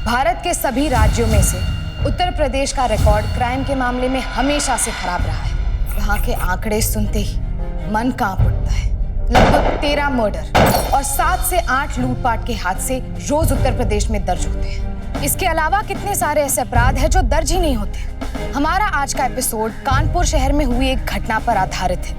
भारत के सभी राज्यों में से उत्तर प्रदेश का रिकॉर्ड क्राइम के मामले में हमेशा से खराब रहा है। यहाँ के आंकड़े सुनते ही मन कांप उठता है। लगभग 13 मर्डर और 7 से 8 लूटपाट के हादसे रोज उत्तर प्रदेश में दर्ज होते हैं। इसके अलावा कितने सारे ऐसे अपराध हैं जो दर्ज ही नहीं होते। हमारा आज का एपिसोड कानपुर शहर में हुई एक घटना पर आधारित है।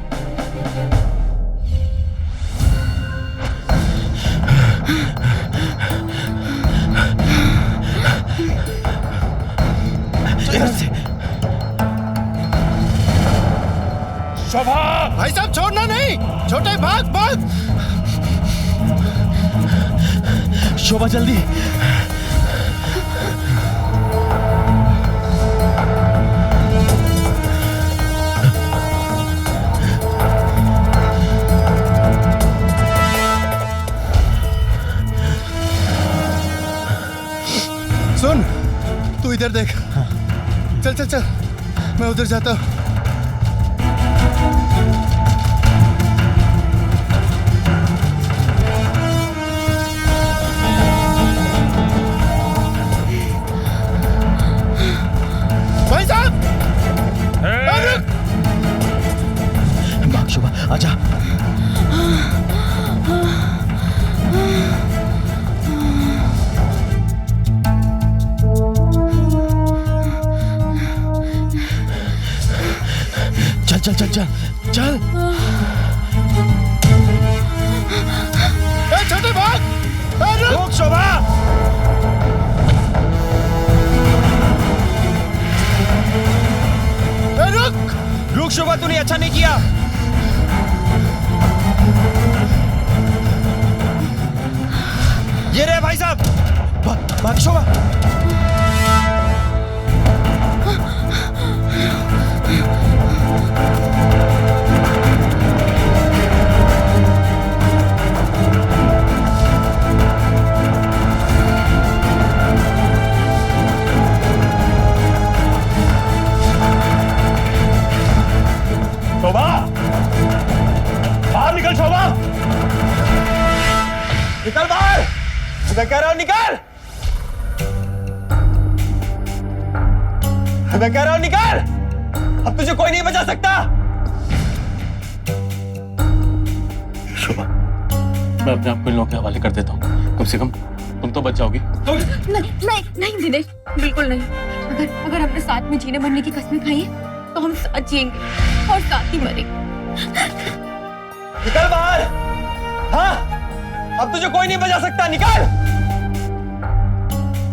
शोभा! भाई साहब छोड़ना नहीं, छोटे भाग भाग। शोभा जल्दी। सुन, तू इधर देख। चल चल चल, मैं उधर जाता हूँ। भाई साहब! भाग शोभा, आजा। चल चल चल चल। छोटे भाग! रुक शोभा! रुक शोभा, तूने अच्छा नहीं किया। ये रे भाई साहब। भाग शोभा। शोभा! बाहर निकल शोभा! निकल बाहर! मैं कह रहा हूं निकल! मैं कह रहा हूं निकल! अब तुझे कोई नहीं बचा सकता। शोभा, मैं अपने आप को इन लोगों के हवाले कर देता हूँ। कम से कम तुम तो बच जाओगी। नहीं नहीं नहीं दिनेश, बिल्कुल नहीं। अगर हमने साथ में जीने मरने की कस्में खाई है तो हम साथ जिएंगे और साथ ही मरेंगे। निकल बाहर! हाँ, अब तुझे कोई नहीं बचा सकता। निकल!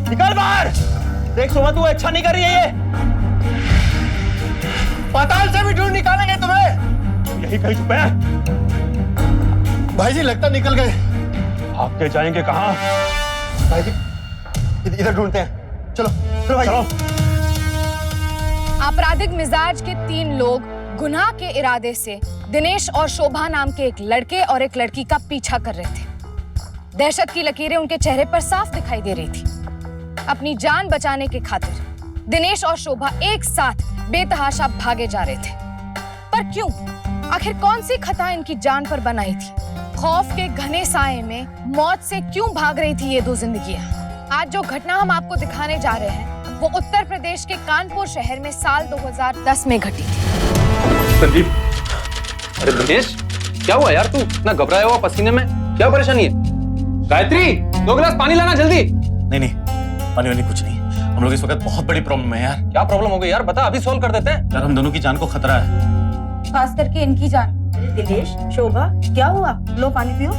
निकल बाहर! देख शोभा, तू अच्छा नहीं कर रही है। ये पाताल से भी ढूंढ निकालेंगे तुम्हें। यही कहीं छुपे हैं। भाई जी लगता निकल गए। भाग जाएंगे कहाँ? भाई जी इधर ढूंढते हैं। चलो चलो भाई, चलो। आपराधिक मिजाज के 3 लोग गुनाह के इरादे से दिनेश और शोभा नाम के एक लड़के और एक लड़की का पीछा कर रहे थे। दहशत की लकीरें उनके चेहरे पर साफ दिखाई दे रही थी। अपनी जान बचाने के खातिर दिनेश और शोभा एक साथ बेतहाशा भागे जा रहे थे। पर क्यों? आखिर कौन सी खता इनकी जान पर बनाई थी? खौफ के घने साए में मौत से क्यों भाग रही थी ये 2 जिंदगियां? आज जो घटना हम आपको दिखाने जा रहे हैं वो उत्तर प्रदेश के कानपुर शहर में साल 2010 में घटी थी। संदीप, अरे दिनेश, क्या हुआ यार? तू इतना घबराया हुआ, पसीने में, क्या परेशानी है? गायत्री, 2 गिलास पानी लाना जल्दी। नहीं, पानी वानी कुछ नहीं। हम लोग इस वक्त बहुत बड़ी प्रॉब्लम है यार। क्या प्रॉब्लम हो गई यार? बता, अभी सॉल्व कर देते हैं। यार हम दोनों की जान को खतरा है। खास करके इनकी जान। दिनेश, शोभा, क्या हुआ? लो पानी पियो।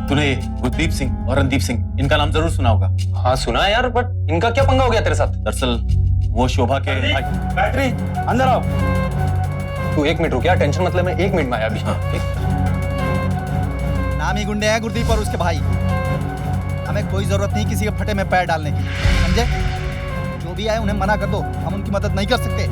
तूने गुरदीप सिंह और रणदीप सिंह, इनका नाम जरूर सुना होगा। हाँ सुना है यार, बट इनका क्या पंगा हो गया तेरे साथ? दरअसल वो शोभा के गायत्री, अंदर आओ। तू 1 मिनट रुक यार, टेंशन मतलब मैं 1 मिनट में आया अभी। हाँ, नामी गुंडे हैं गुरदीप और उसके भाई। हमें कोई जरूरत नहीं किसी के फटे में पैर डालने की, समझे? जो भी आए उन्हें मना कर दो, हम उनकी मदद नहीं कर सकते।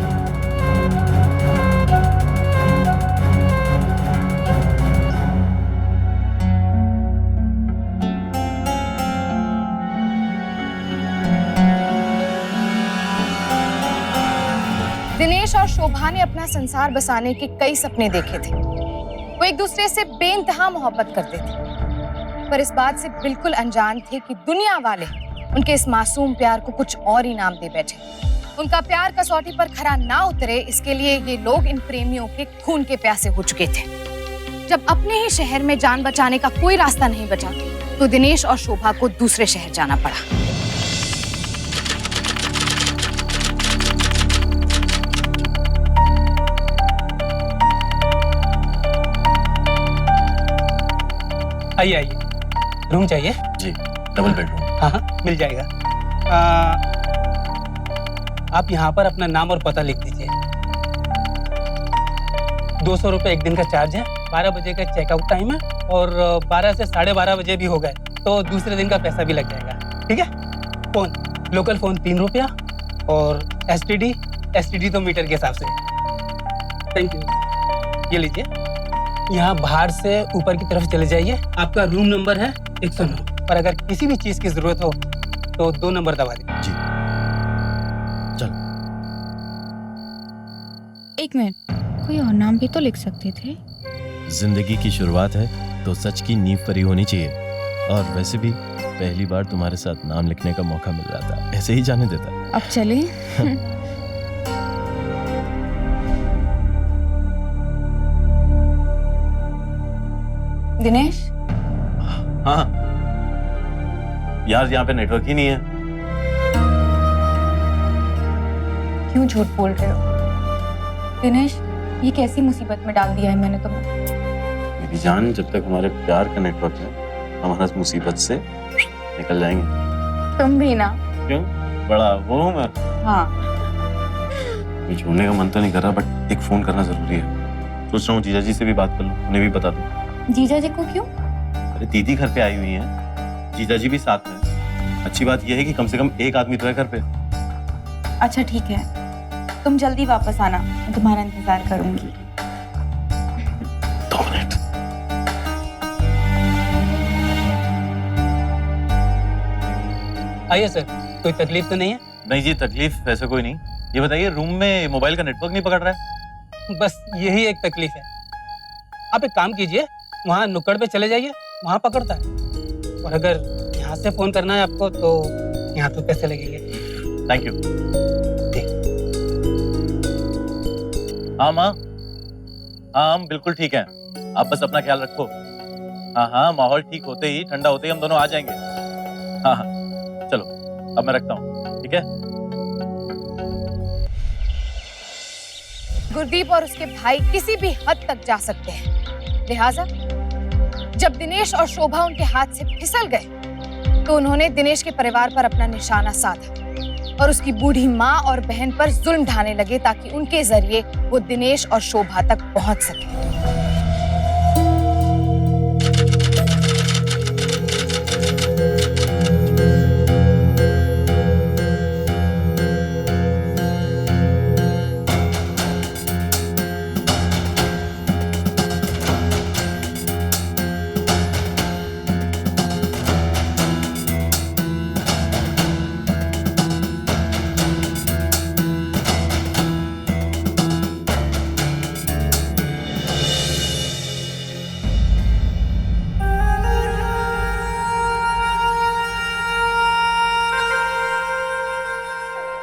दिनेश और शोभा ने अपना संसार बसाने के कई सपने देखे थे। वो एक दूसरे से बेइंतहा मोहब्बत करते थे, पर इस बात से बिल्कुल अनजान थे कि दुनिया वाले उनके इस मासूम प्यार को कुछ और ही नाम दे बैठे। उनका प्यार कसौटी पर खरा ना उतरे, इसके लिए ये लोग इन प्रेमियों के खून के प्यासे हो चुके थे। जब अपने ही शहर में जान बचाने का कोई रास्ता नहीं बचा, तो दिनेश और शोभा को दूसरे शहर जाना पड़ा। आइए आइए, रूम चाहिए? जी, डबल बेडरूम। हाँ हाँ, मिल जाएगा। आप यहाँ पर अपना नाम और पता लिख दीजिए। 200 रुपये एक दिन का चार्ज है। 12 बजे का चेकआउट टाइम है और 12 से 12:30 बजे भी हो गए तो दूसरे दिन का पैसा भी लग जाएगा। ठीक है? फोन, लोकल फोन 3 रुपया और एसटीडी तो मीटर के हिसाब से। Thank you. ये लीजिए। यहाँ बाहर से ऊपर की तरफ चले जाइए। आपका रूम नंबर है 109। पर अगर किसी भी चीज की जरूरत हो तो 2 नंबर दबा दीजिए। जी चलो। एक मिनट, कोई और नाम भी तो लिख सकते थे। जिंदगी की शुरुआत है तो सच की नींव पर ही होनी चाहिए। और वैसे भी पहली बार तुम्हारे साथ नाम लिखने का मौका मिल रहा था, ऐसे ही जाने देता। अब चले। दिनेश, हाँ यार, यहाँ पे नेटवर्क ही नहीं है। क्यों झूठ बोल रहे हो दिनेश? ये कैसी मुसीबत में डाल दिया है मैंने तुम्हें? मेरी जान, जब तक हमारे प्यार का नेटवर्क है, हम हर मुसीबत से निकल जाएंगे। तुम भी ना। क्यों? बड़ा वो हूँ मैं। हाँ। मुझे छोड़ने का मन तो नहीं कर रहा, बट एक फोन करना जरूरी है। सोच रहा हूँ जीजा जी से भी बात कर लूँ, उन्हें भी बता दूँ। जीजा जी को क्यों? अरे दीदी घर पे आई हुई है, जीजा जी भी साथ में। अच्छी बात यह है कि कम से कम एक आदमी तो है घर पे। अच्छा ठीक है, तुम जल्दी वापस आना, मैं तुम्हारा इंतजार करूंगी। 2 मिनट। आइए सर, कोई तकलीफ तो नहीं है? नहीं जी, तकलीफ ऐसा कोई नहीं। ये बताइए, रूम में मोबाइल का नेटवर्क नहीं पकड़ रहा है? बस यही एक तकलीफ है। आप एक काम कीजिए, वहाँ नुक्कड़ पे चले जाइए, वहाँ पकड़ता है। और अगर यहाँ से फोन करना है आपको तो यहाँ तो पैसे लगेंगे। Thank you. हाँ माँ, हाँ हम बिल्कुल ठीक हैं। आप बस अपना ख्याल रखो। हाँ हाँ, माहौल ठीक होते ही, ठंडा होते ही हम दोनों आ जाएंगे। हाँ हाँ, चलो अब मैं रखता हूँ, ठीक है? गुरदीप और उसके भाई किसी भी हद तक जा सकते हैं, लिहाजा जब दिनेश और शोभा उनके हाथ से फिसल गए तो उन्होंने दिनेश के परिवार पर अपना निशाना साधा और उसकी बूढ़ी माँ और बहन पर जुल्म ढाने लगे ताकि उनके जरिए वो दिनेश और शोभा तक पहुंच सके।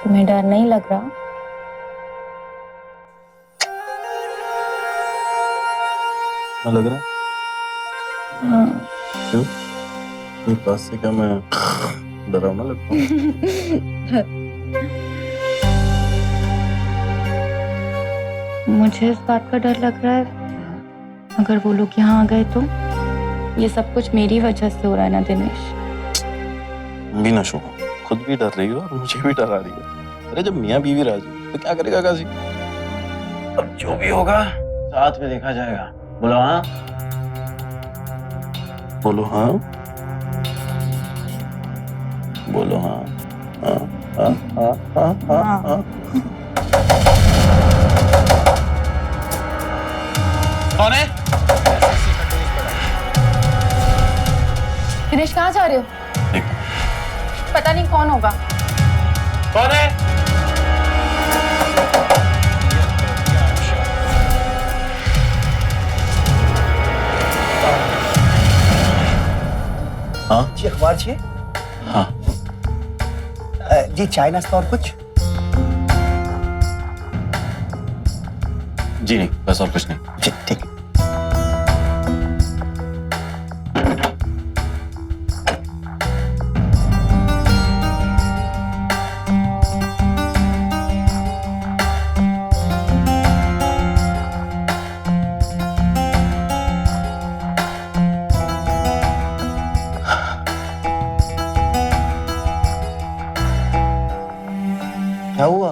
तुम्हें डर नहीं लग रहा? ना लग रहा? हाँ। क्यों? मेरे पास से क्या मैं डरावना लगता हूँ? मुझे इस बात का डर लग रहा है, अगर वो लोग यहाँ आ गए तो ये सब कुछ मेरी वजह से हो रहा है ना दिनेश? भी ना शोभा, खुद भी डर रही हो और मुझे भी डरा रही है। अरे जब मियाँ बीवी राजी तो क्या करेगा काजी? अब जो भी होगा साथ में देखा जाएगा। बोलो हाँ, बोलो हाँ, बोलो हाँ, हाँ हाँ हाँ हाँ हाँ हाँ। कौन है? दिनेश कहाँ जा रहे हो? पता नहीं कौन होगा। कौन है? हाँ जी, अखबार चाहिए? हाँ जी चाय नाश्ता और कुछ? जी नहीं, बस और कुछ नहीं। जी ठीक है। क्या हुआ?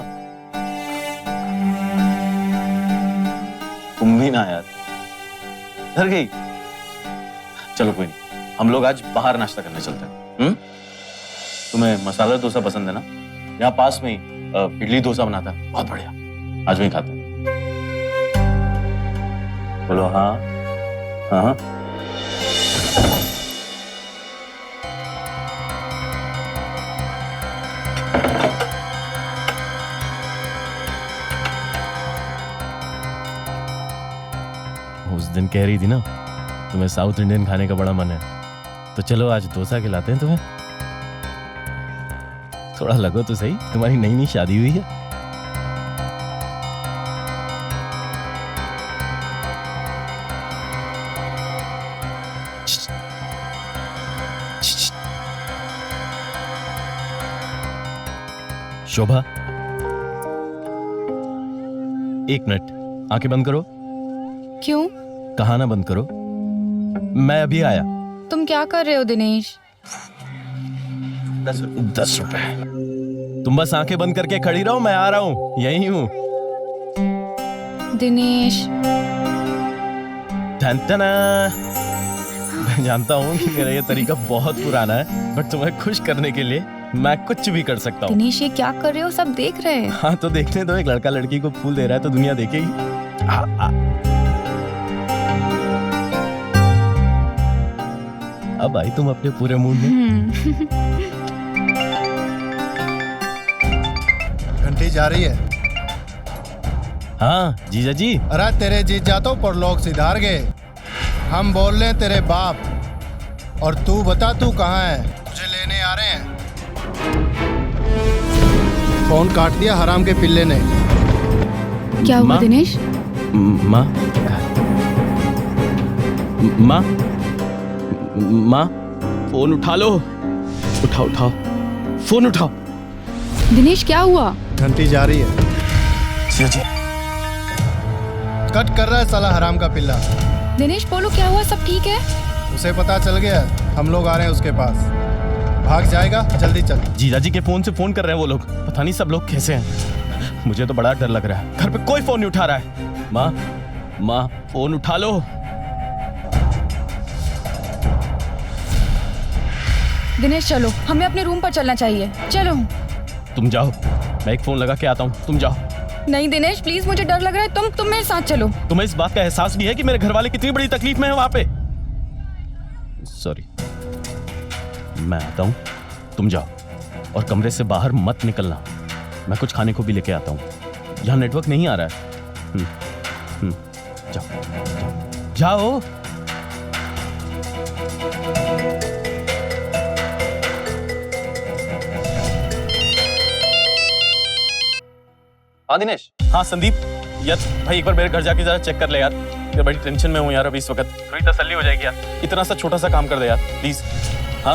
तुम भी ना यार, डर गई। चलो कोई नहीं, हम लोग आज बाहर नाश्ता करने चलते हैं। तुम्हें मसाला डोसा पसंद है ना? यहाँ पास में ही इडली डोसा बनाता है, बहुत बढ़िया। आज वहीं खाते हैं। बोलो हाँ। हाँ हाँ। उस दिन कह रही थी ना तुम्हें साउथ इंडियन खाने का बड़ा मन है, तो चलो आज डोसा खिलाते हैं तुम्हें। थोड़ा लगो तो सही, तुम्हारी नई नई शादी हुई है। शोभा, एक मिनट, आंखें बंद करो। क्यों? कहाना बंद करो, मैं अभी आया। तुम क्या कर रहे हो दिनेश? 10 रुपए। तुम बस आंखें बंद करके खड़ी रहो, मैं आ रहा हूं, यही हूं। दिनेश, टन-टना। मैं जानता हूं कि मेरा ये तरीका बहुत पुराना है, बट तुम्हें खुश करने के लिए मैं कुछ भी कर सकता हूँ। दिनेश ये क्या कर रहे हो? सब देख रहे हैं। हाँ तो देखने दो, एक लड़का लड़की को फूल दे रहा है तो दुनिया देखेगी। अब आई तुम अपने पूरे मूड में। घंटी जा रही है। हाँ जीजा जी। अरे तेरे जीजा तो परलोक सिधार गए। हम बोल रहे हैं तेरे बाप। और तू बता तू कहाँ है? तुझे लेने आ रहे हैं। फोन काट दिया हराम के पिल्ले ने। क्या हुआ दिनेश? माँ, माँ, माँ, फोन उठा लो। उठाओ उठाओ, फोन उठाओ। दिनेश क्या हुआ? घंटी जा रही है। जी जी। कट कर रहा है साला हराम का पिल्ला। दिनेश बोलो क्या हुआ? सब ठीक है? उसे पता चल गया, हम लोग आ रहे हैं उसके पास। भाग जाएगा, जल्दी चल। जीजा जी के फोन से फोन कर रहे हैं वो लोग, पता नहीं सब लोग कैसे हैं। मुझे तो बड़ा डर लग रहा है, घर पे कोई फोन नहीं उठा रहा है। माँ, माँ, फोन उठा लो। दिनेश चलो, हमें अपने रूम पर चलना चाहिए। चलो। तुम जाओ, मैं एक फोन लगा के आता हूँ, तुम जाओ। नहीं दिनेश प्लीज, मुझे डर लग रहा है। तुम मेरे साथ चलो। तुम्हें इस बात का एहसास भी है कि मेरे घर वाले कितनी बड़ी तकलीफ में है वहां पे? सॉरी, मैं आता हूँ, तुम जाओ और कमरे से बाहर मत निकलना। मैं कुछ खाने को भी लेके आता हूँ, यहाँ नेटवर्क नहीं आ रहा है। जाओ जाओ। हाँ दिनेश। हाँ संदीप, यार भाई एक बार मेरे घर जाके जरा चेक कर ले यार। मैं बड़ी टेंशन में हूँ यार अभी इस वक्त। थोड़ी तसल्ली हो जाएगी यार, इतना सा छोटा सा काम कर दे यार प्लीज। हाँ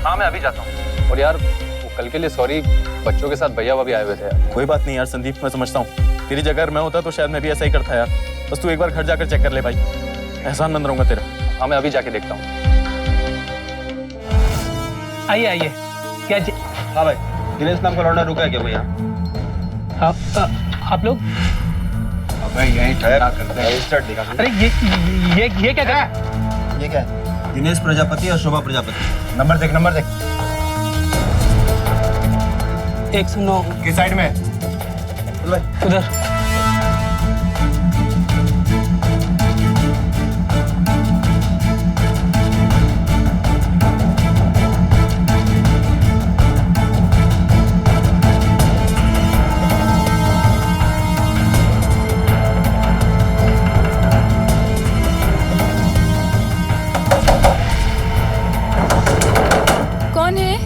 हाँ मैं अभी जाता हूँ। और यार वो कल के लिए सॉरी, बच्चों के साथ भैया भाभी आए हुए थे यार। कोई बात नहीं यार संदीप, मैं समझता हूँ। तेरी जगह मैं होता तो शायद मैं भी ऐसा ही करता यार। बस तू एक बार घर जाकर चेक कर ले भाई, एहसानमंद रहूंगा तेरा। हाँ मैं अभी जाके देखता हूँ। आइए आइए। क्या हाँ भाई, दिनेश नाम का लौंडा रुका है क्या भैया? आप लोग? भाई यहीं ठहरा करते हैं, स्टार्ट दिखा। अरे ये क्या कर रहा है? ये क्या है? दिनेश प्रजापति और शोभा प्रजापति। नंबर देख, नंबर देख। 109 किस साइड में? उधर। कौन है?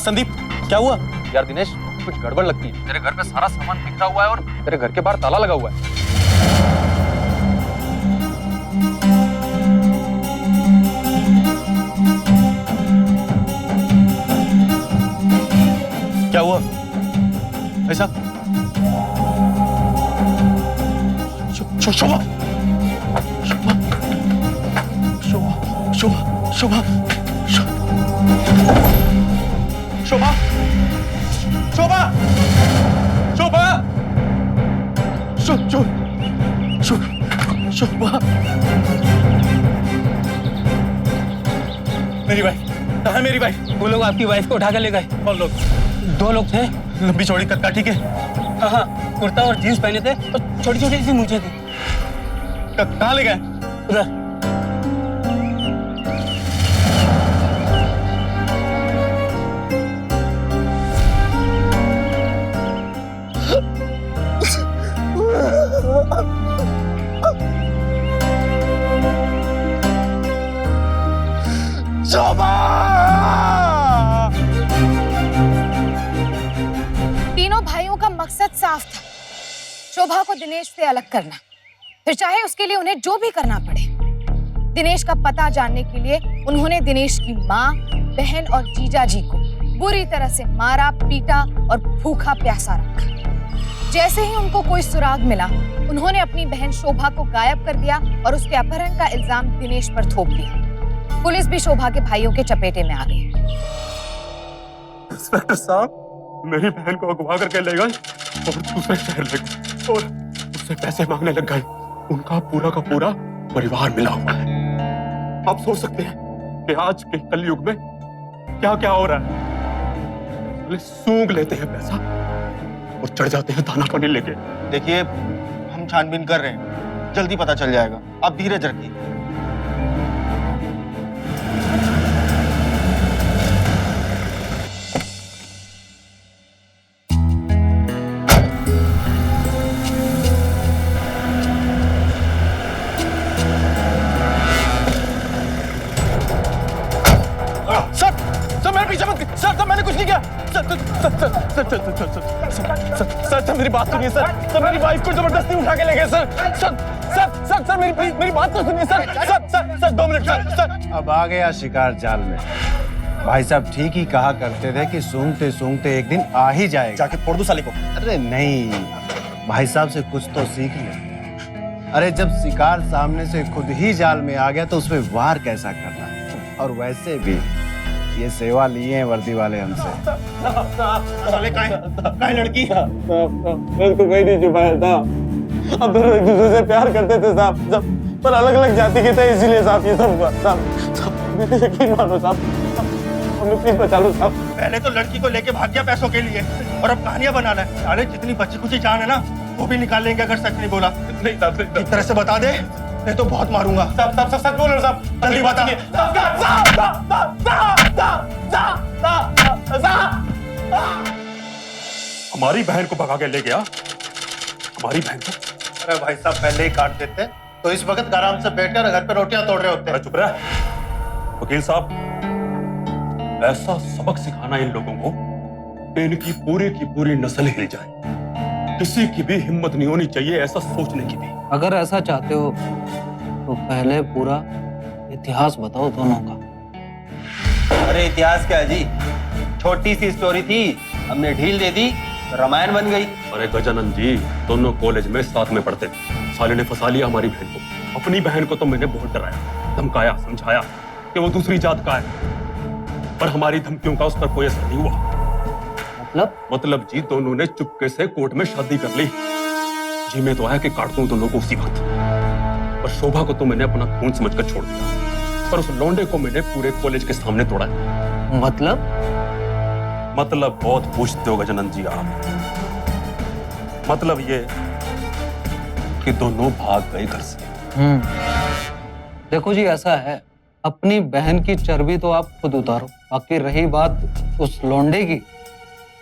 संदीप, क्या हुआ? यार दिनेश, कुछ गड़बड़ लगती है। तेरे घर पे सारा सामान बिखरा हुआ है और तेरे घर के बाहर ताला लगा हुआ है। क्या हुआ ऐसा? शोभा, शोभा, शोभा, शोभा, शोभा, शोभा, शोभा, शोभा, शोभा, मेरी वाइफ कहाँ है? मेरी वाइफ? वो लोग आपकी वाइफ को उठाकर ले गए। कौन लोग? 2 लोग थे। लंबी चौड़ी कद काठी के? हाँ हाँ, कुर्ता और जीन्स पहने थे और छोटी छोटी सी मूंछें थी। कहाँ ले गए? उधर। तीनों भाइयों का मकसद साफ था, शोभा को दिनेश से अलग करना, फिर चाहे उसके लिए उन्हें जो भी करना पड़े। दिनेश का पता जानने के लिए उन्होंने दिनेश की माँ, बहन और जीजा जी को बुरी तरह से मारा, पीटा और भूखा प्यासा रखा। जैसे ही उनको कोई सुराग मिला, उन्होंने अपनी बहन शोभा को गायब कर दिया और उसके अपहरण का इल्जाम दिनेश पर थोप दिया। पुलिस भी शोभा के भाइयों के चपेटे में आ गई। इंस्पेक्टर साहब, मेरी बहन को अगवा करके ले गए और दूसरे शहर ले गए और उससे पैसे मांगने लग गए। उनका पूरा का पूरा परिवार मिला हुआ है। आप सोच सकते हैं कि आज के कलयुग में क्या क्या हो रहा है। सूंघ लेते हैं पैसा और चढ़ जाते हैं दाना पानी लेके। देखिए, हम छानबीन कर रहे हैं, जल्दी पता चल जाएगा, आप धीरज रखिए। सर, मैंने कुछ नहीं किया। सर, मेरी बात सुनिए सर, मेरी वाइफ को जबरदस्ती उठा के ले गए सर, मेरी बात तो सुनिए सर, 2 मिनट सर। अब आ गया शिकार जाल में। भाई साहब ठीक ही कहा करते थे कि सूंघते सूंघते एक दिन आ ही जाएगा। जाके फोड़ दूं साले को। अरे नहीं, भाई साहब से कुछ तो सीख ले। अरे जब शिकार सामने से खुद ही जाल में आ गया तो उसमें वार कैसा करना है। और वैसे भी ये सेवा लिए हैं वर्दी वाले हमसे। साले काहे लड़की? उसको कोई नहीं छुपाया था। अब दोनों एक दूसरे से प्यार करते थे साहब, पर अलग अलग जाति के थे, इसीलिए साहब ये सब हुआ। साहब मेरे यकीन मानो साहब, हमें प्लीज बचा लो साहब। पहले तो लड़की को लेके भाग गया पैसों के लिए और अब कहानियां बनाना है। अरे जितनी बच्ची कुछ जान है ना वो भी निकाल लेंगे अगर सच नहीं बोला। नहीं साहब, एक तरह से बता दे, नहीं तो बहुत मारूंगा। साहब सच बोल रहे साहब, जल्दी बता। हमारी बहन को भगा के ले गया, हमारी बहन को। अरे भाई साहब पहले ही काट देते तो इस वक्त आराम से बैठकर घर पे रोटियां तोड़ रहे होते। अरे चुप रह वकील साहब, ऐसा सबक सिखाना इन लोगों को कि इनकी की पूरी नस्ल हिल जाए। किसी की भी हिम्मत नहीं होनी चाहिए ऐसा सोचने की भी। अगर ऐसा चाहते हो तो पहले पूरा इतिहास बताओ दोनों का। अरे इतिहास क्या है जी, छोटी सी स्टोरी थी, हमने ढील दे दी, रामायण बन गई। अरे गजानंद जी, दोनों कॉलेज में साथ में पढ़ते थे। साले ने फंसा लिया हमारी बहन को। अपनी बहन को तो मैंने बहुत डराया, धमकाया, समझाया कि वो दूसरी जात का है, पर हमारी धमकियों का उस पर कोई असर नहीं हुआ। मतलब जी दोनों ने चुपके से कोर्ट में शादी कर ली। जी मैं तो आया कि काट दूं दोनों को उसी वक्त। और शोभा को तो मैंने अपना खून समझकर छोड़ दिया, पर उस लौंडे को मैंने पूरे कॉलेज के सामने तोड़ा। मतलब बहुत पूछते हो गजानंद जी आप। मतलब ये कि दोनों भाग गए घर से। देखो जी ऐसा है, अपनी बहन की चर्बी तो आप खुद उतारो, बाकी रही बात उस लौंडे की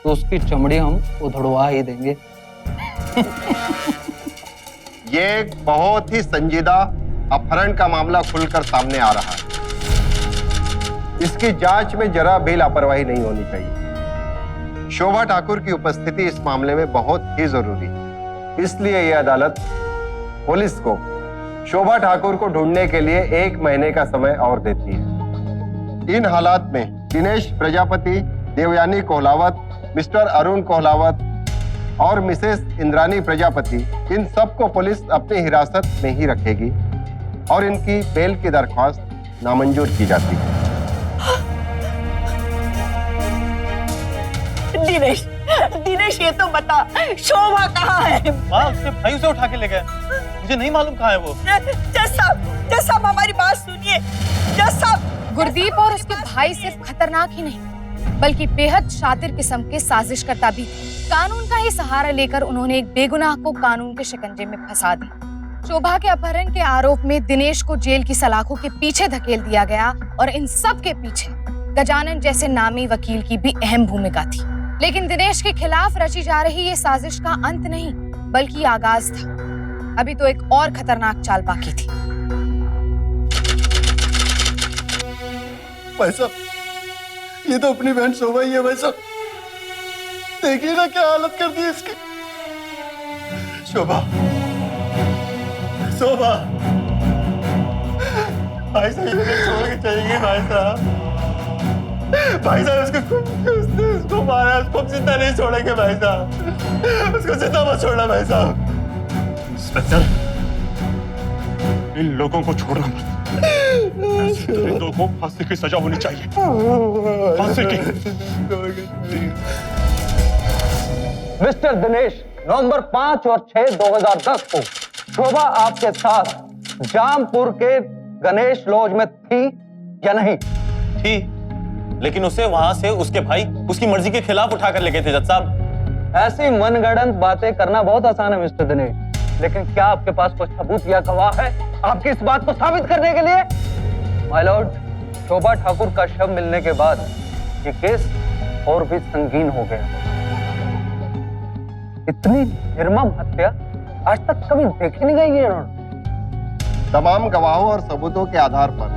तो उसकी चमड़ी हम उधड़वा ही देंगे। ये एक बहुत ही संजीदा अपहरण का मामला खुलकर सामने आ रहा है। इसकी जांच में जरा भी लापरवाही नहीं होनी चाहिए। शोभा ठाकुर की उपस्थिति इस मामले में बहुत ही जरूरी है। इसलिए यह अदालत पुलिस को शोभा ठाकुर को ढूंढने के लिए 1 महीने का समय और देती है। इन हालात में दिनेश प्रजापति, देवयानी कोहलावत, मिस्टर अरुण कोहलावत और मिसेस इंद्रानी प्रजापति, इन सबको पुलिस अपनी हिरासत में ही रखेगी और इनकी बेल की दरख्वास्त नामंजूर की जाती है। दिनेश, दिनेश ये तो बता, शोभा कहाँ है? माँ उसके भाई उसे उठा के ले गए, मुझे नहीं मालूम कहाँ है वो। जज साहब हमारी बात सुनिए। जज साहब, गुरदीप और उसके भाई सिर्फ खतरनाक ही नहीं बल्कि बेहद शातिर किस्म के साजिशकर्ता भी थे। कानून का ही सहारा लेकर उन्होंने एक बेगुनाह को कानून के शिकंजे में फंसा दिया। शोभा के अपहरण के आरोप में दिनेश को जेल की सलाखों के पीछे धकेल दिया गया और इन सब के पीछे गजानन जैसे नामी वकील की भी अहम भूमिका थी। लेकिन दिनेश के खिलाफ रची जा रही ये साजिश का अंत नहीं बल्कि आगाज था। अभी तो एक और खतरनाक चाल बाकी थी। भाई साहब, ये तो अपनी बहन शोभा ही है भाई साहब। देखिए ना क्या हालत कर दी इसकी। शोभा, शोभा, भाई साहब इसे छोड़ के चलेंगे भाई साहब। भाई साहब उसको मारा, उसको जिंदा नहीं छोड़ेंगे भाई साहब। उसको जिंदा मत छोड़ना भाई साहब। इंस्पेक्टर, इन लोगों को छोड़ना मत। इन लोगों को फांसी की सजा होनी चाहिए, फांसी की। मिस्टर दिनेश, नवंबर 5 और 6, 2010 को शोभा आपके साथ जामपुर के गणेश लॉज में थी या नहीं? थी, लेकिन उसे वहां से उसके भाई उसकी मर्जी के खिलाफ उठा कर ले गए थे जज साहब। ऐसी मनगढ़ंत बातें करना बहुत आसान है मिस्टर दिनेश, लेकिन क्या आपके पास कोई सबूत या गवाह है आपकी इस बात को साबित करने के लिए? माय लॉर्ड, शोभा ठाकुर का शव मिलने के बाद ये केस और भी संगीन हो गया। इतनी निर्मम हत्या आज तक कभी देखी नहीं गई है। तमाम गवाहों और सबूतों के आधार पर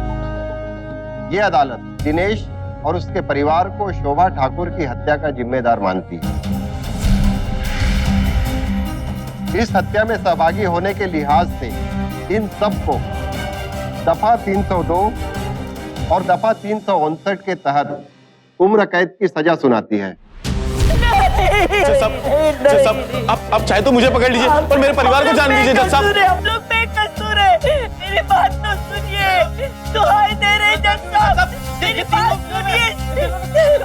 यह अदालत दिनेश और उसके परिवार को शोभा ठाकुर की हत्या का जिम्मेदार मानती है। इस हत्या में सहभागी होने के लिहाज से इन सबको दफा 302 और दफा 359 के तहत उम्र कैद की सजा सुनाती है। जज साहब, आप चाहे तो मुझे पकड़ लीजिए और मेरे परिवार को जान दीजिए जज साहब। हम लोग बेकसूर हैं। मेरी बात तो सुनिए, दुहाई दे रहे जज साहब, मेरी बात सुनिए।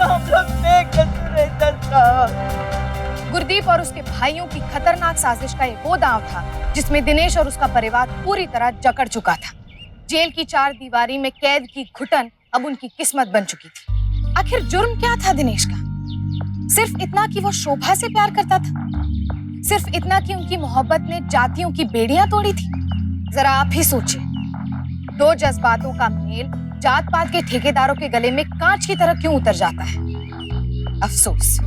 हम लोग बेकसूर हैं जज साहब। गुरदीप और उसके भाइयों की खतरनाक साजिश का एक वो दांव था जिसमें दिनेश और उसका परिवार पूरी तरह जकड़ चुका था। जेल की 4 दीवारी में कैद की घुटन अब उनकी किस्मत बन चुकी थी। आखिर जुर्म क्या था दिनेश का? सिर्फ इतना कि वो शोभा से प्यार करता था, सिर्फ इतना कि उनकी मोहब्बत ने जातियों की बेड़ियां तोड़ी थी। जरा आप ही सोचिए, 2 जज्बातों का मेल जात पात के ठेकेदारों के गले में कांच की तरह क्यों उतर जाता है? अफसोस,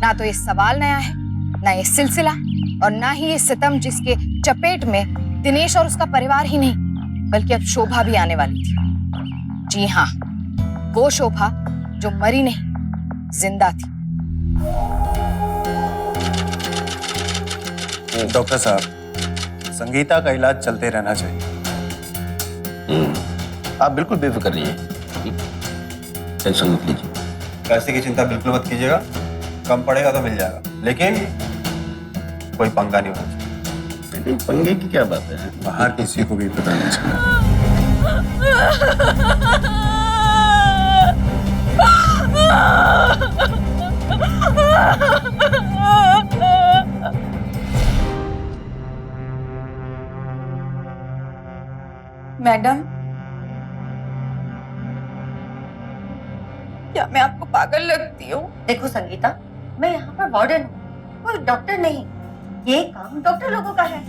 ना तो ये सवाल नया है, ना ये सिलसिला और ना ही ये सितम जिसके चपेट में दिनेश और उसका परिवार ही नहीं बल्कि अब शोभा भी आने वाली थी। जी हाँ, वो शोभा जो मरी नहीं, जिंदा थी। डॉक्टर साहब, संगीता का इलाज चलते रहना चाहिए। आप बिल्कुल बेफिक्र रहिए, टेंशन मत लीजिए। पैसे की चिंता बिल्कुल मत कीजिएगा, कम पड़ेगा तो मिल जाएगा, लेकिन कोई पंगा नहीं होना चाहिए। नहीं, पंगे की क्या बात है? बाहर किसी को भी पता नहीं चलना। मैडम, क्या मैं आपको पागल लगती हूँ? देखो संगीता, मैं यहाँ पर वार्डन हूँ, कोई डॉक्टर नहीं। ये काम डॉक्टर लोगों का है,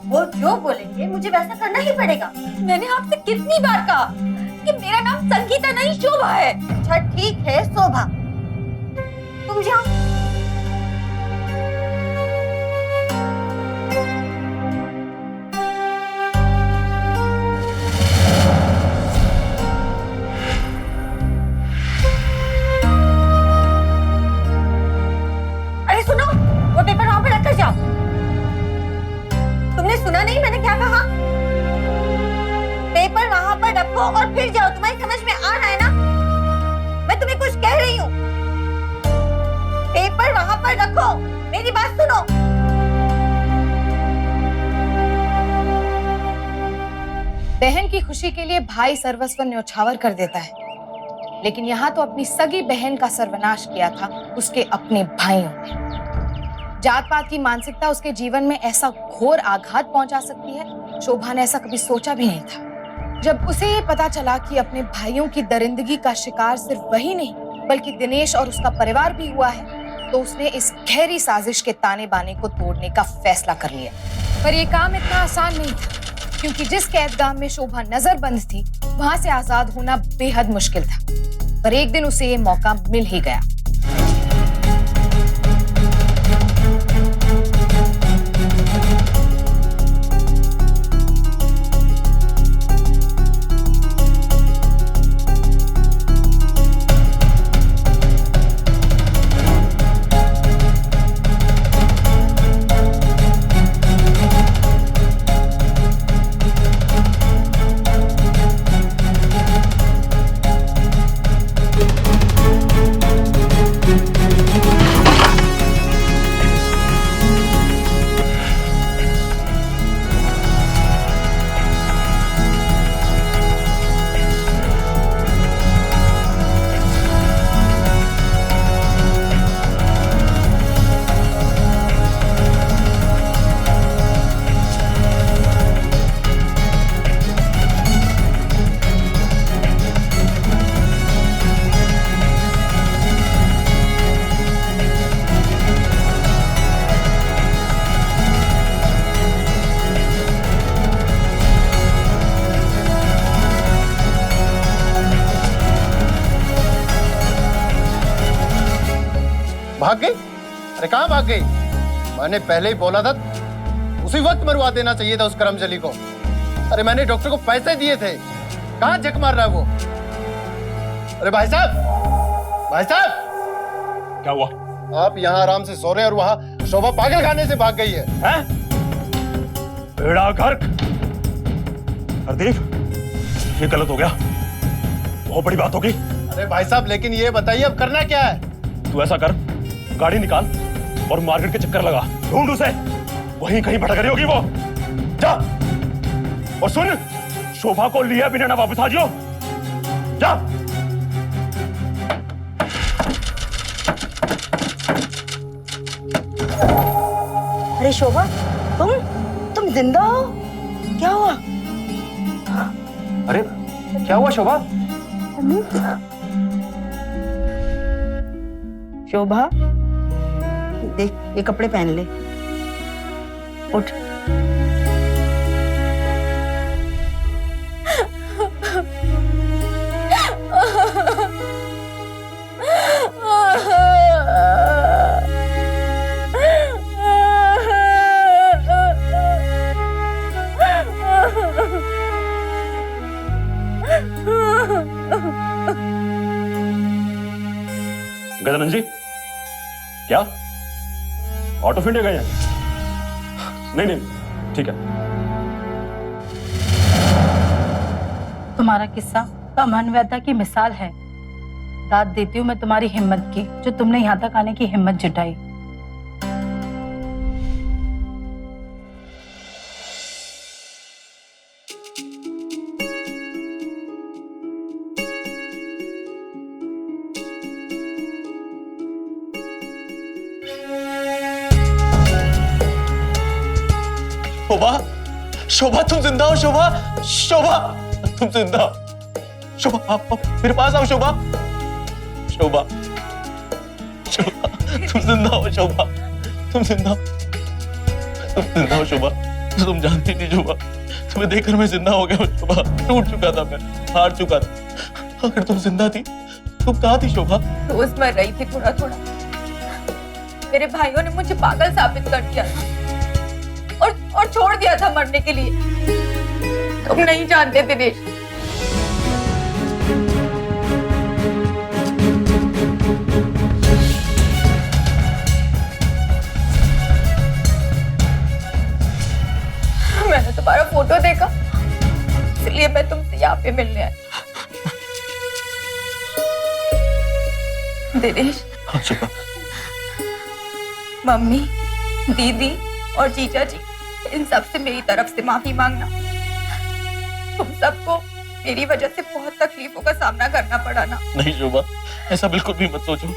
वो जो बोलेंगे मुझे वैसा करना ही पड़ेगा। मैंने आपसे कितनी बार कहा कि मेरा नाम संगीता नहीं शोभा है। अच्छा ठीक है शोभा, तुम जाओ। जाओ। तुमने सुना नहीं मैंने क्या कहा? पेपर वहां पर रखो और फिर जाओ। तुम्हारी समझ में आ रहा है ना? मैं तुम्हें कुछ कह रही हूँ। पेपर वहां पर रखो, मेरी बात सुनो। बहन की खुशी के लिए भाई सर्वस्व न्यौछावर कर देता है, लेकिन यहाँ तो अपनी सगी बहन का सर्वनाश किया था उसके अपने भाइयों ने। जात पात की मानसिकता उसके जीवन में ऐसा घोर आघात पहुंचा सकती है, शोभा ने ऐसा कभी सोचा भी नहीं था। जब उसे ये पता चला कि अपने भाइयों की दरिंदगी का शिकार सिर्फ वही नहीं बल्कि दिनेश और उसका परिवार भी हुआ है, तो उसने इस गहरी साजिश के ताने बाने को तोड़ने का फैसला कर लिया। पर यह काम इतना आसान नहीं था, क्योंकि जिस कैदगाह में शोभा नजरबंद थी वहां से आजाद होना बेहद मुश्किल था। पर एक दिन उसे ये मौका मिल ही गया। भाग गई? अरे कहाँ भाग गई? मैंने पहले ही बोला था, उसी वक्त मरवा देना चाहिए था उस करमजली को। अरे मैंने डॉक्टर को पैसे दिए थे, कहाँ झक मार रहा है वो? अरे भाई साहब, भाई साहब! क्या हुआ? आप यहाँ आराम से सो रहे हैं और वहाँ शोभा पागल खाने से भाग गई है। हैं? बेड़ा गर्क! हरदीप, ये गलत हो गया, बहुत बड़ी बात होगी। अरे भाई साहब, लेकिन ये बताइए अब करना क्या है? तू ऐसा कर, गाड़ी निकाल और मार्केट के चक्कर लगा, ढूंढ उसे, वहीं कहीं भटक रही होगी वो। जा और सुन, शोभा को लिया बिना ना वापस आ जाओ। जा। अरे शोभा, तुम जिंदा हो? क्या हुआ? अरे क्या हुआ शोभा? शोभा, देख ये कपड़े पहन ले, उठ। गजानन जी, क्या आउट ऑफ इंडिया गए हैं? नहीं नहीं, ठीक है। तुम्हारा किस्सा तो अमन वैदा की मिसाल है। दाद देती हूँ मैं तुम्हारी हिम्मत की, जो तुमने यहाँ तक आने की हिम्मत जुटाई। शोभा, शोभा तुम जिंदा हो? शोभा, शोभा तुम जिंदा हो? शोभा आप मेरे पास आओ। शोभा, शोभा, शोभा तुम जिंदा हो? शोभा तुम जिंदा हो? तुम जिंदा हो शोभा? तुम जानती नहीं शोभा, तुम्हें देखकर मैं जिंदा हो गया हूँ शोभा। टूट चुका था मैं, हार चुका था। अगर तुम जिंदा थी, तुम कहाँ थी शोभा? रोज मर रही थी थोड़ा थोड़ा। मेरे भाइयों ने मुझे पागल साबित कर दिया था और छोड़ दिया था मरने के लिए। तुम नहीं जानते दिनेश, फोटो देखा, इसलिए मैं तुमसे यहाँ पे मिलने आई। दिनेश, मम्मी, दीदी और जीजा जी, इन सब से मेरी तरफ से माफी मांगना। तुम सबको मेरी वजह से बहुत तकलीफों का सामना करना पड़ा ना। नहीं शोभा, ऐसा बिल्कुल भी मत सोचो।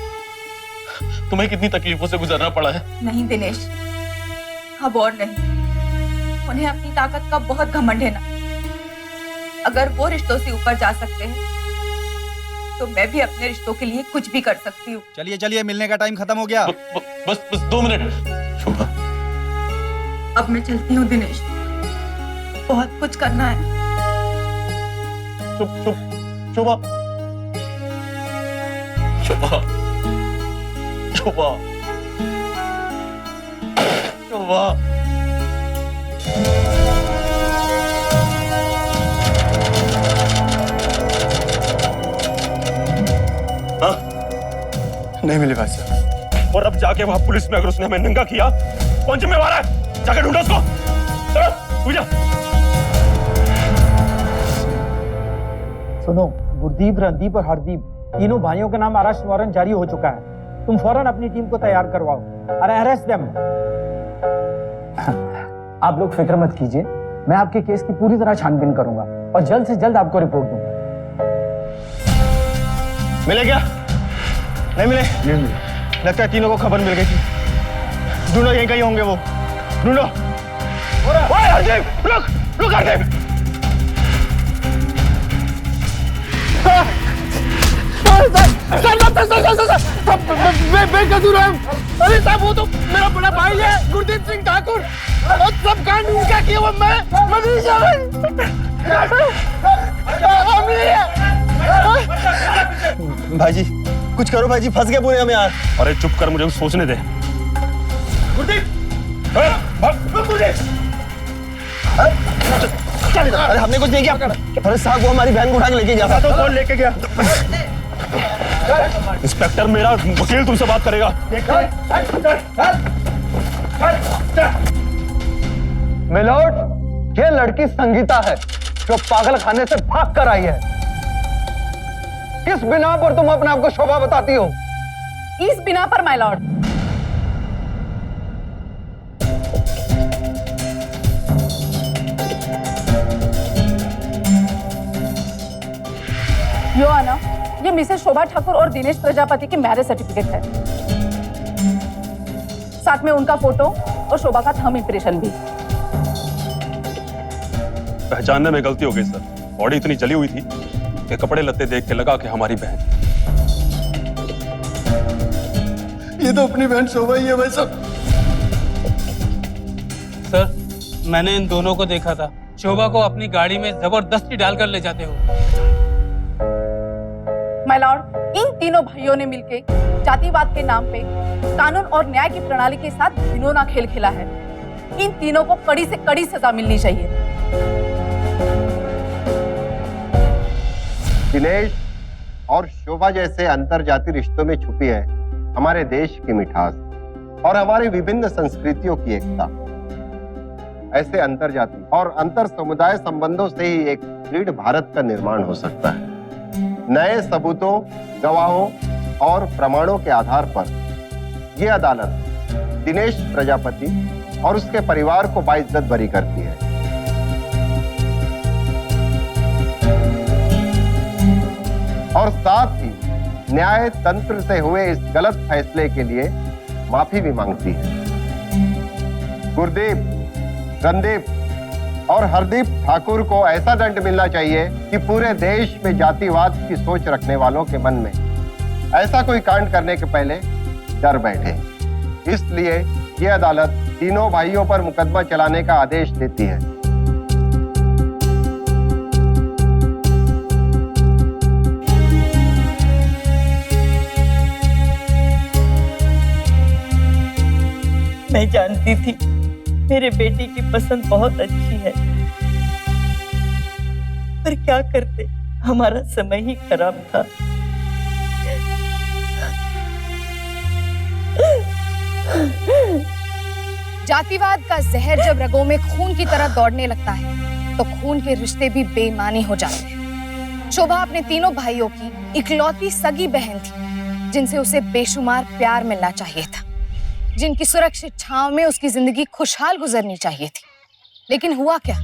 तुम्हें कितनी तकलीफों से गुजरना पड़ा है। नहीं दिनेश, अब और नहीं। उन्हें अपनी ताकत का बहुत घमंड है ना। अगर वो रिश्तों से ऊपर जा सकते हैं तो मैं भी अपने रिश्तों के लिए कुछ भी कर सकती हूँ। चलिए चलिए, मिलने का टाइम खत्म हो गया। बस 2 मिनट। शोभा, अब मैं चलती हूँ दिनेश, बहुत कुछ करना है। शोभा, शोभा, शोभा, शोभा। नहीं मिले भाई साहब। और अब जाके वहां पुलिस में अगर उसने हमें नंगा किया, कौन जिम्मेवार है? जाके ढूंढो उसको। चलो, तू जा। सुनो, गुरदीप, रणदीप और हरदीप, तीनों भाइयों के नाम अरेस्ट वारंट जारी हो चुका है। तुम फौरन अपनी टीम को तैयार करवाओ और अरेस्ट देम। आप लोग फिक्र मत कीजिए, मैं आपके केस की पूरी तरह छानबीन करूंगा और जल्द से जल्द आपको रिपोर्ट दूंगा। मिले क्या? नहीं मिले? नहीं मिले। लगता है तीनों को खबर मिल गई थी। ढूंढो, यहीं कहीं होंगे वो। ढूंढो। ओए हरदीप, रुक, रुक हरदीप। बेकसूर है। अरे साहब, वो तो मेरा बड़ा भाई है, गुरदीप सिंह ठाकुर। और सब कांड उनका किया हुआ मैं नहीं भाईजी, कुछ करो भाईजी, फंस गए पूरे हम यार। अरे चुप कर, मुझे सोचने दे। अरे हमने कुछ नहीं किया। अरे साहब, वो हमारी बहन को उठा के लेके गया था। तो कौन लेके गया? इंस्पेक्टर, मेरा वकील तुमसे बात करेगा। मिलोट, ये लड़की संगीता है जो पागल खाने से भाग कर आई है। किस बिना पर तुम अपने आप को शोभा बताती हो? इस बिना पर माय लॉर्ड। यो आना, ये मिसेस शोभा ठाकुर और दिनेश प्रजापति की मैरिज सर्टिफिकेट है, साथ में उनका फोटो और शोभा का थंब इंप्रेशन भी। पहचानने में गलती हो गई सर। बॉडी इतनी जली हुई थी कि कपड़े लत्ते देख के लगा कि हमारी बहन। ये तो अपनी बहन शोभा ही है भाई साहब। सर, मैंने इन दोनों को देखा था, शोभा को अपनी गाड़ी में जबरदस्ती डालकर ले जाते हो। माय लॉर्ड, इन तीनों भाइयों ने मिलकर जातिवाद के नाम पे कानून और न्याय की प्रणाली के साथ घिनौना खेल खेला है। इन तीनों को कड़ी से कड़ी सजा मिलनी चाहिए। दिनेश और शोभा जैसे अंतरजातीय रिश्तों में छुपी है हमारे देश की मिठास और हमारी विभिन्न संस्कृतियों की एकता। ऐसे अंतरजातीय और अंतर समुदाय संबंधों से ही एक दृढ़ भारत का निर्माण हो सकता है। नए सबूतों, गवाहों और प्रमाणों के आधार पर यह अदालत दिनेश प्रजापति और उसके परिवार को बाइज्जत बरी करती है। और साथ ही न्याय तंत्र से हुए इस गलत फैसले के लिए माफी भी मांगती है। गुरदीप, रणदीप और हरदीप ठाकुर को ऐसा दंड मिलना चाहिए कि पूरे देश में जातिवाद की सोच रखने वालों के मन में ऐसा कोई कांड करने के पहले डर बैठे। इसलिए यह अदालत तीनों भाइयों पर मुकदमा चलाने का आदेश देती है। मैं जानती थी मेरे बेटी की पसंद बहुत अच्छी है, पर क्या करते, हमारा समय ही खराब था। जातिवाद का जहर जब रगों में खून की तरह दौड़ने लगता है तो खून के रिश्ते भी बेईमानी हो जाते हैं। शोभा अपने तीनों भाइयों की इकलौती सगी बहन थी जिनसे उसे बेशुमार प्यार मिलना चाहिए था, जिनकी सुरक्षित छांव में उसकी जिंदगी खुशहाल गुजरनी चाहिए थी। लेकिन हुआ क्या?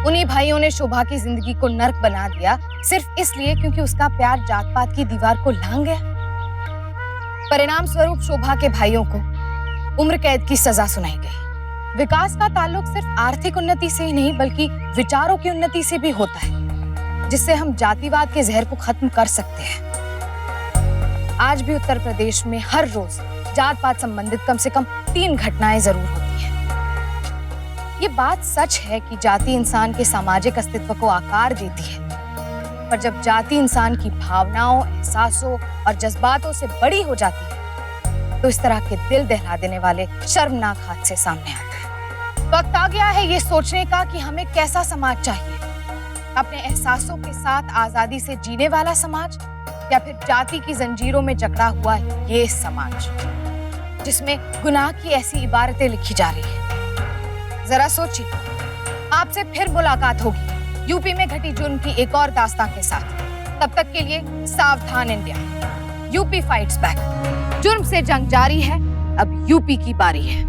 उन्हीं भाइयों ने शोभा की जिंदगी को नर्क बना दिया सिर्फ इसलिए क्योंकि उसका प्यार जात पात की दीवार को लांघ गया। परिणाम स्वरूप शोभा के भाइयों को उम्र कैद की सजा सुनाई गई। विकास का ताल्लुक सिर्फ आर्थिक उन्नति से ही नहीं बल्कि विचारों की उन्नति से भी होता है, जिससे हम जातिवाद के जहर को खत्म कर सकते हैं। आज भी उत्तर प्रदेश में हर रोज जात पात संबंधित कम से कम 3 घटनाएं जरूर होती हैं। ये बात सच है कि जाति इंसान के सामाजिक अस्तित्व को आकार देती है, पर जब जाति इंसान की भावनाओं, एहसासों और जज्बातों से बड़ी हो जाती है तो इस तरह के दिल दहला देने वाले शर्मनाक हादसे सामने आते हैं। वक्त आ गया है ये सोचने का कि हमें कैसा समाज चाहिए, अपने एहसासों के साथ आजादी से जीने वाला समाज या फिर जाति की जंजीरों में जकड़ा हुआ ये समाज जिसमें गुनाह की ऐसी इबारतें लिखी जा रही है। जरा सोचिए, आपसे फिर मुलाकात होगी यूपी में घटी जुर्म की एक और दास्तां के साथ। तब तक के लिए सावधान इंडिया, यूपी फाइट्स बैक। जुर्म से जंग जारी है, अब यूपी की बारी है।